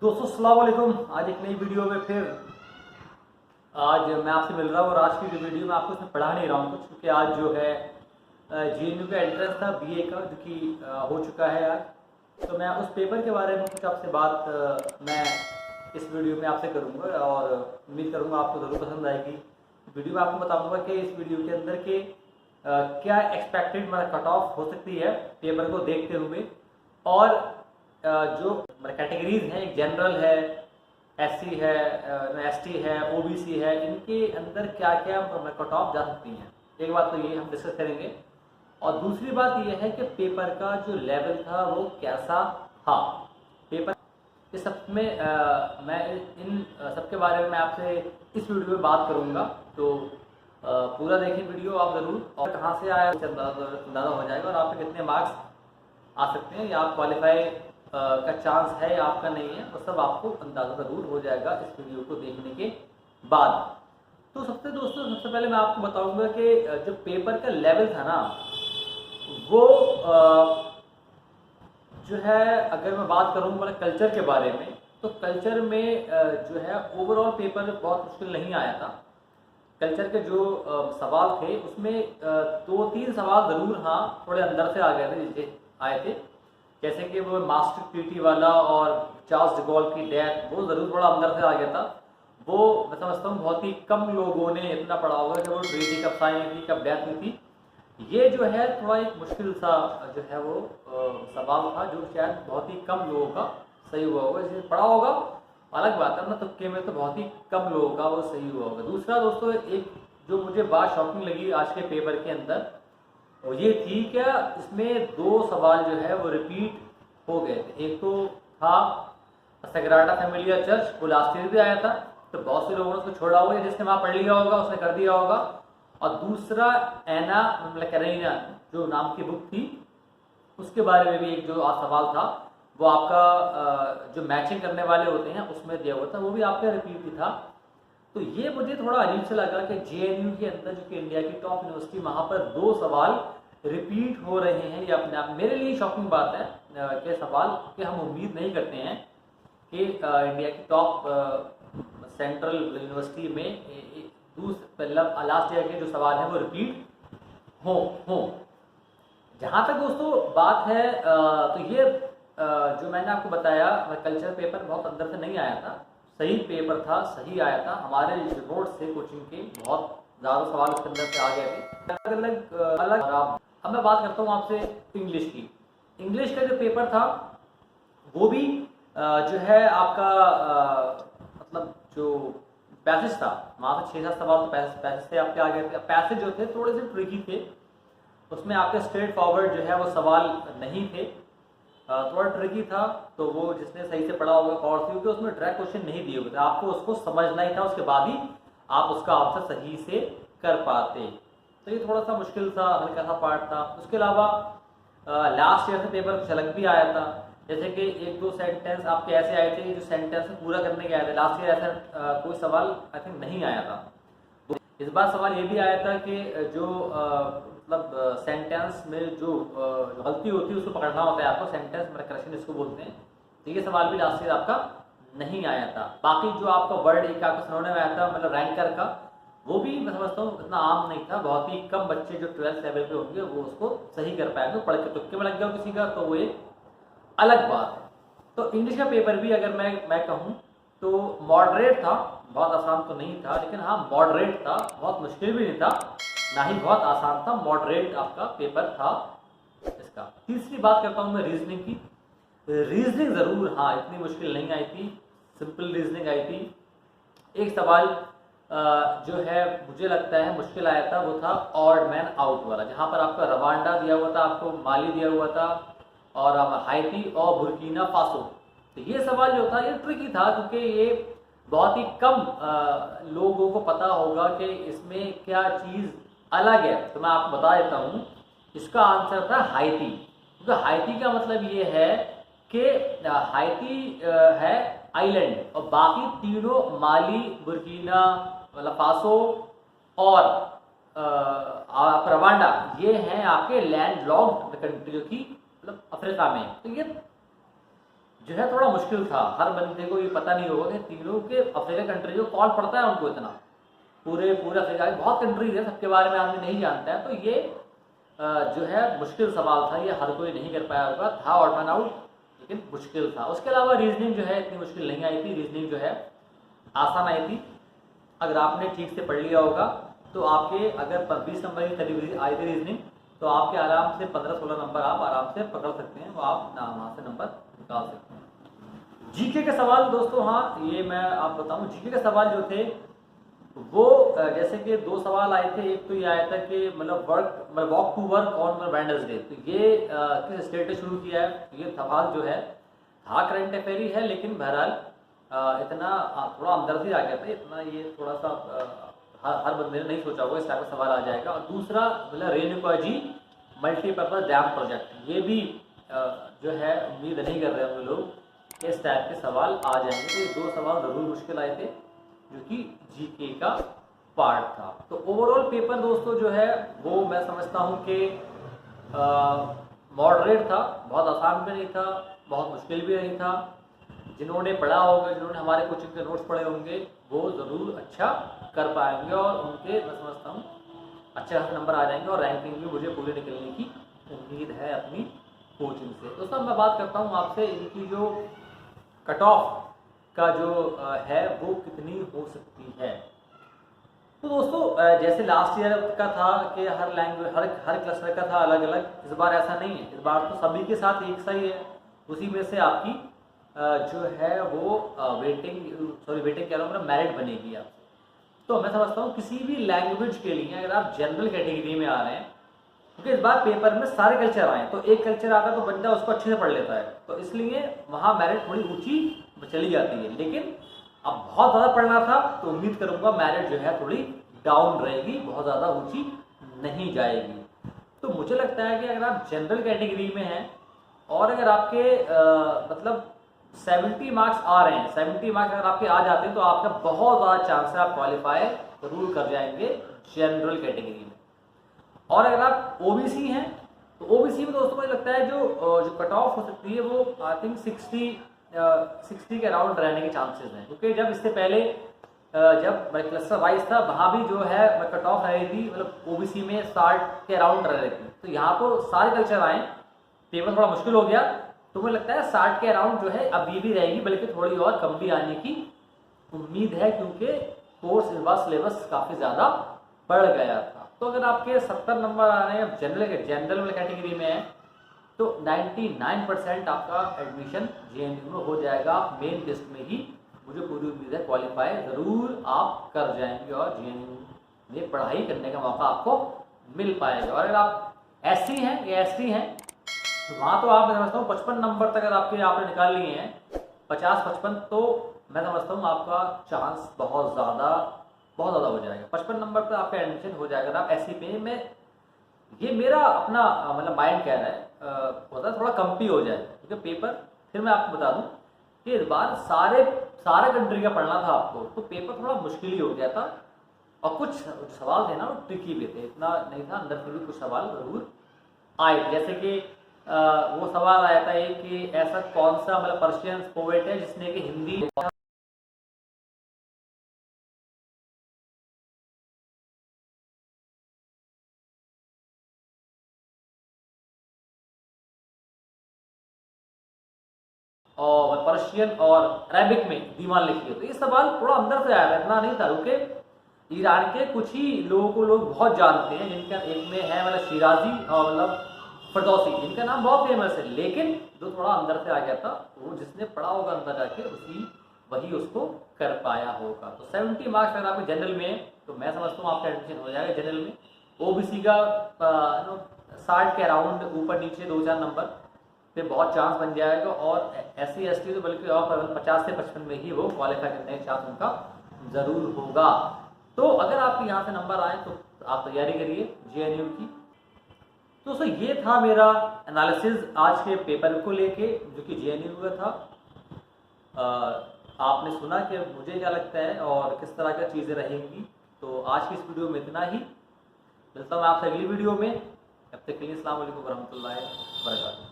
दोस्तों अस्सलाम वालेकुम। आज एक नई वीडियो में फिर आज मैं आपसे मिल रहा हूँ और आज की जो वीडियो मैं आपको इसमें पढ़ा नहीं रहा हूँ कुछ, क्योंकि आज जो है जेएनयू का एंट्रेंस था बीए का, जो कि हो चुका है आज। तो मैं उस पेपर के बारे में कुछ आपसे बात मैं इस वीडियो में आपसे करूँगा और उम्मीद करूँगा आपको ज़रूर पसंद आएगी। वीडियो में आपको बताऊँगा कि इस वीडियो के अंदर के क्या एक्सपेक्टेड मतलब कट ऑफ हो सकती है पेपर को देखते हुए, और जो कैटेगरीज हैं, एक जनरल है, एससी है, एसटी है, ओबीसी है, इनके अंदर क्या क्या कट ऑफ जा सकती हैं। एक बात तो ये हम डिस्कस करेंगे, और दूसरी बात ये है कि पेपर का जो लेवल था वो कैसा था। पेपर इस सब में मैं इन सब के बारे में मैं आपसे इस वीडियो में बात करूँगा। तो पूरा देखें वीडियो आप ज़रूर, और कहाँ से आया अंदाज़ा हो जाएगा और आप पे कितने मार्क्स आ सकते हैं या आप क्वालिफाई का चांस है या आपका नहीं है, वो सब आपको अंदाज़ा ज़रूर हो जाएगा इस वीडियो को देखने के बाद। तो सबसे पहले मैं आपको बताऊंगा कि जो पेपर का लेवल था ना, वो जो है, अगर मैं बात करूँ मतलब कल्चर के बारे में, तो कल्चर में जो है ओवरऑल पेपर बहुत मुश्किल नहीं आया था। कल्चर के जो सवाल थे उसमें 2-3 सवाल ज़रूर हाँ थोड़े अंदर से आ गए थे, जैसे आए थे, जैसे कि वो मास्टर ट्रीटी वाला और चार्ल्स डिगॉल की डेथ, वो ज़रूर थोड़ा अंदर से आ गया था। वो मैं समझता हूँ बहुत ही कम लोगों ने इतना पढ़ा होगा कि वो ट्रीटी कब साइन हुई थी, कब डेथ हुई थी। ये जो है थोड़ा एक मुश्किल सा जो है वो सवाल था, जो शायद बहुत ही कम लोगों का सही हुआ होगा। जिसे पढ़ा होगा अलग बात है ना, तुक्के में तो बहुत ही कम लोगों का वो सही हुआ होगा। दूसरा दोस्तों, एक जो मुझे बात शॉकिंग लगी आज के पेपर के अंदर, और ये थी क्या, इसमें 2 सवाल जो है वो रिपीट हो गए थे। एक तो था सग्राडा फैमिलिया चर्च, वो लास्ट ईयर भी आया था, तो बहुत से लोगों ने उसको छोड़ा हुआ है, जिसने वहाँ पढ़ लिया होगा उसने कर दिया होगा। और दूसरा एना मतलब कैरेना जो नाम की बुक थी, उसके बारे में भी एक जो सवाल था, वो आपका जो मैचिंग करने वाले होते हैं उसमें दिया हुआ था, वो भी आपका रिपीट ही था। तो ये मुझे थोड़ा अजीब से लगा कि जेएनयू के अंदर, जो कि इंडिया की टॉप यूनिवर्सिटी, वहाँ पर 2 सवाल रिपीट हो रहे हैं। ये अपने आप मेरे लिए शॉकिंग बात है कि सवाल कि हम उम्मीद नहीं करते हैं कि इंडिया की टॉप सेंट्रल यूनिवर्सिटी में मतलब लास्ट ईयर के जो सवाल हैं वो रिपीट हो। जहाँ तक दोस्तों बात है तो ये जो मैंने आपको बताया, कल्चर पेपर बहुत अंदर से नहीं आया था, सही पेपर था, सही आया था। हमारे रिपोर्ट से कोचिंग के बहुत ज़्यादा सवाल उसके अंदर से आ गए थे, अलग। अब मैं बात करता हूँ आपसे इंग्लिश की। इंग्लिश का जो पेपर था वो भी जो है आपका मतलब जो पैसेज था, वहाँ से 6-7 सवाल तो पैसेज से आपके आ गए थे। पैसेज जो थे थोड़े से ट्रिकी थे, उसमें आपके स्ट्रेट फॉरवर्ड जो है वो सवाल नहीं थे, थोड़ा ट्रिकी था। तो वो जिसने सही से पढ़ा होगा और क्योंकि उसमें डायरेक्ट क्वेश्चन नहीं दिए हुए थे, आपको उसको समझना ही था, उसके बाद ही आप उसका आंसर सही से कर पाते। तो ये थोड़ा सा मुश्किल सा हल्का सा पार्ट था। उसके अलावा लास्ट ईयर से पेपर कुछ अलग भी आया था, जैसे कि 1-2 सेंटेंस आपके ऐसे आए थे जो सेंटेंस पूरा करने के आए थे। लास्ट ईयर ऐसा कोई सवाल आई थिंक नहीं आया था। इस बार सवाल ये भी आया था कि जो मतलब सेंटेंस में जो गलती होती है उसको पकड़ना होता है आपको, सेंटेंस मतलब करेक्शन इसको बोलते हैं। तो ये सवाल भी लास्ट ईयर आपका नहीं आया था। बाकी जो आपका वर्ड एक आपको सुनाने में आया था मतलब रैंकर का, वो भी मैं समझता हूँ इतना आम नहीं था। बहुत ही कम बच्चे जो 12th लेवल पे होंगे वो उसको सही कर पाएंगे। पढ़ के तुक्के में लग गया किसी का तो वो एक अलग बात है। तो इंग्लिश का पेपर भी अगर मैं कहूँ तो मॉडरेट था, बहुत आसान तो नहीं था, लेकिन हाँ मॉडरेट था, बहुत मुश्किल भी नहीं था, ना ही बहुत आसान था, मॉडरेट आपका पेपर था इसका। तीसरी बात करता हूँ मैं रीजनिंग की। रीजनिंग ज़रूर हाँ इतनी मुश्किल नहीं आई थी, सिंपल रीजनिंग आई थी। एक सवाल जो है मुझे लगता है मुश्किल आया था, वो था ऑड मैन आउट वाला, जहाँ पर आपका रवांडा दिया हुआ था, आपको माली दिया हुआ था, और हाइती और बुर्किना फासो। तो ये सवाल जो था ये ट्रिकी था, क्योंकि ये बहुत ही कम लोगों को पता होगा कि इसमें क्या चीज़ अलग है। तो मैं आपको बता देता हूँ, इसका आंसर था हाइती। क्योंकि हाइती का मतलब ये है कि हाइती है आइलैंड, और बाकी तीनों माली, बुर्किना मतलब फासो और रवांडा, ये हैं आपके लैंड लॉक्ड कंट्री, जो कि मतलब अफ्रीका में। तो ये जो है थोड़ा मुश्किल था। हर बंदे को ये पता नहीं होगा कि तीनों के अफ्रीका कंट्री जो कौन पढ़ता है उनको, इतना पूरे पूरे अफ्रीका की बहुत कंट्रीज है, सबके बारे में आदमी नहीं जानता है। तो ये जो है मुश्किल सवाल था, ये हर कोई नहीं कर पाया होगा, था ऑड मैन आउट लेकिन मुश्किल था। उसके अलावा रीजनिंग जो है इतनी मुश्किल नहीं आई थी, रीजनिंग जो है आसान आई थी। अगर आपने ठीक से पढ़ लिया होगा तो आपके अगर 20 नंबर की करीब आई थी रीजनिंग, तो आपके आराम से 15-16 नंबर आप आराम से पकड़ सकते हैं, वो आप वहाँ से नंबर निकाल सकते हैं। जीके के सवाल दोस्तों, हाँ ये मैं आप बताऊँ, जीके के सवाल जो थे वो जैसे कि 2 सवाल आए थे। एक तो ये आया था कि मतलब walk to work on Wednesday, तो ये किस स्टेट ने शुरू किया है। ये सवाल जो है हाँ करंट अफेयर ही है, लेकिन बहरहाल इतना थोड़ा अंदर से आ गया था, इतना ये थोड़ा सा हर बंदे ने नहीं सोचा होगा इस टाइप का सवाल आ जाएगा। और दूसरा मतलब Renuka ji multipurpose dam project, ये भी जो है उम्मीद नहीं कर रहे होंगे लोग इस टाइप के सवाल आ जाएंगे। तो ये 2 सवाल ज़रूर मुश्किल आए थे जो कि जीके का पार्ट था। तो ओवरऑल पेपर दोस्तों जो है वो मैं समझता हूँ कि मॉडरेट था, बहुत आसान भी नहीं था, बहुत मुश्किल भी नहीं था। जिन्होंने पढ़ा होगा, जिन्होंने हमारे कोचिंग के नोट्स पढ़े होंगे, वो ज़रूर अच्छा कर पाएंगे और उनके मैं समझता हूँ अच्छे खासे नंबर आ जाएंगे और रैंकिंग भी मुझे पूरी निकलने की उम्मीद है अपनी कोचिंग से। दोस्तों मैं बात करता हूँ आपसे इनकी जो कट ऑफ का जो है वो कितनी हो सकती है। तो दोस्तों जैसे लास्ट ईयर का था कि हर लैंग्वेज हर क्लस्टर का था अलग अलग, इस बार ऐसा नहीं है। इस बार तो सभी के साथ एक सा ही है, उसी में से आपकी जो है वो वेटिंग कह रहा हूँ, मेरिट बनेगी आपसे। तो मैं समझता हूँ किसी भी लैंग्वेज के लिए अगर आप जनरल कैटेगरी में आ रहे हैं, क्योंकि इस बार पेपर में सारे कल्चर आए, तो एक कल्चर आता है तो बंदा उसको अच्छे से पढ़ लेता है, तो इसलिए वहाँ मेरिट थोड़ी ऊंची चली जाती है। लेकिन अब बहुत ज़्यादा पढ़ना था तो उम्मीद करूँगा मेरिट जो है थोड़ी डाउन रहेगी, बहुत ज़्यादा ऊंची नहीं जाएगी। तो मुझे लगता है कि अगर आप जनरल कैटेगरी में हैं और अगर आपके मतलब 70 मार्क्स आ रहे हैं, 70 मार्क्स अगर आपके आ जाते हैं तो आपका बहुत ज़्यादा चांस है आप क्वालिफाई जरूर कर जाएंगे जनरल कैटेगरी में। और अगर आप ओबीसी हैं तो ओबीसी में दोस्तों मुझे लगता है जो कट ऑफ हो सकती है वो आई थिंक 60 के अराउंड रहने के चांसेस हैं, क्योंकि जब इससे पहले जब क्लस्टर वाइज था वहाँ भी जो है कट ऑफ रही थी, मतलब ओबीसी में 60 के अराउंड रह रही थी। तो यहाँ तो सारे कल्चर आए, पेपर थोड़ा मुश्किल हो गया, तो मुझे लगता है 60 के अराउंड जो है अब ये भी रहेगी, बल्कि थोड़ी और कम भी आने की उम्मीद है, क्योंकि कोर्स इस बार सिलेबस काफ़ी ज़्यादा बढ़ गया था। तो अगर आपके 70 नंबर आ रहे हैं जनरल कैटेगरी में है तो 99% आपका एडमिशन जेएनयू में हो जाएगा। मेन टेस्ट में ही मुझे पूरी उम्मीद है क्वालिफाई ज़रूर आप कर जाएंगे और जेएनयू में पढ़ाई करने का मौका आपको मिल पाएगा। और अगर आप एससी हैं या एसटी हैं तो वहाँ तो आप मैं समझता हूँ 55 नंबर तक अगर आपने निकाल लिए हैं, 50-55, तो मैं समझता हूँ आपका चांस बहुत ज़्यादा हो जाएगा। 55 नंबर पर आपका एडमिशन हो जाएगा। अगर आप एससी पे में, ये मेरा अपना मतलब माइंड कह रहा है होता है थोड़ा कम भी हो जाए, क्योंकि पेपर फिर मैं आपको बता दूं कि इस बार सारे कंट्री का पढ़ना था आपको, तो पेपर थोड़ा मुश्किल ही हो गया था और कुछ सवाल थे ना वो ट्रिकी भी थे, इतना नहीं था, अंदर से भी कुछ सवाल जरूर आए। जैसे कि वो सवाल आया था एक कि ऐसा कौन सा मतलब पर्शियन पोएट है जिसने कि हिंदी और पर्शियन और अरेबिक में दीवान लिखी है। तो ये सवाल थोड़ा अंदर से आया था, इतना नहीं था, क्योंकि ईरान के कुछ ही लोगों को लोग बहुत जानते हैं, जिनका एक में है मतलब शिराजी और मतलब फरदौसी, जिनका नाम बहुत फेमस है, लेकिन जो थोड़ा अंदर से आ गया था वो जिसने पढ़ा होगा अंदर जाके वही उसको कर पाया होगा। तो 70 मार्क्स अगर आपके जनरल में है तो मैं समझता हूँ आपका एडमिशन हो जाएगा जनरल में। ओबीसी का 60 के अराउंड ऊपर नीचे 2-4 नंबर पे बहुत चांस बन जाएगा, और एससी एसटी तो बल्कि और 50 से 55 में ही वो क्वालिफाई करने का चांस उनका ज़रूर होगा। तो अगर आपके यहाँ से नंबर आए तो आप तैयारी करिए जेएनयू की। तो दोस्तों ये था मेरा एनालिसिस आज के पेपर को लेके जो कि जेएनयू का था। आपने सुना कि मुझे क्या लगता है और किस तरह की चीज़ें रहेंगी। तो आज की इस वीडियो में इतना ही, मिलता हूँ आपसे अगली वीडियो में। तब तक के लिए अस्सलाम वालेकुम वरहमतुल्लाहि वबरकातुहू।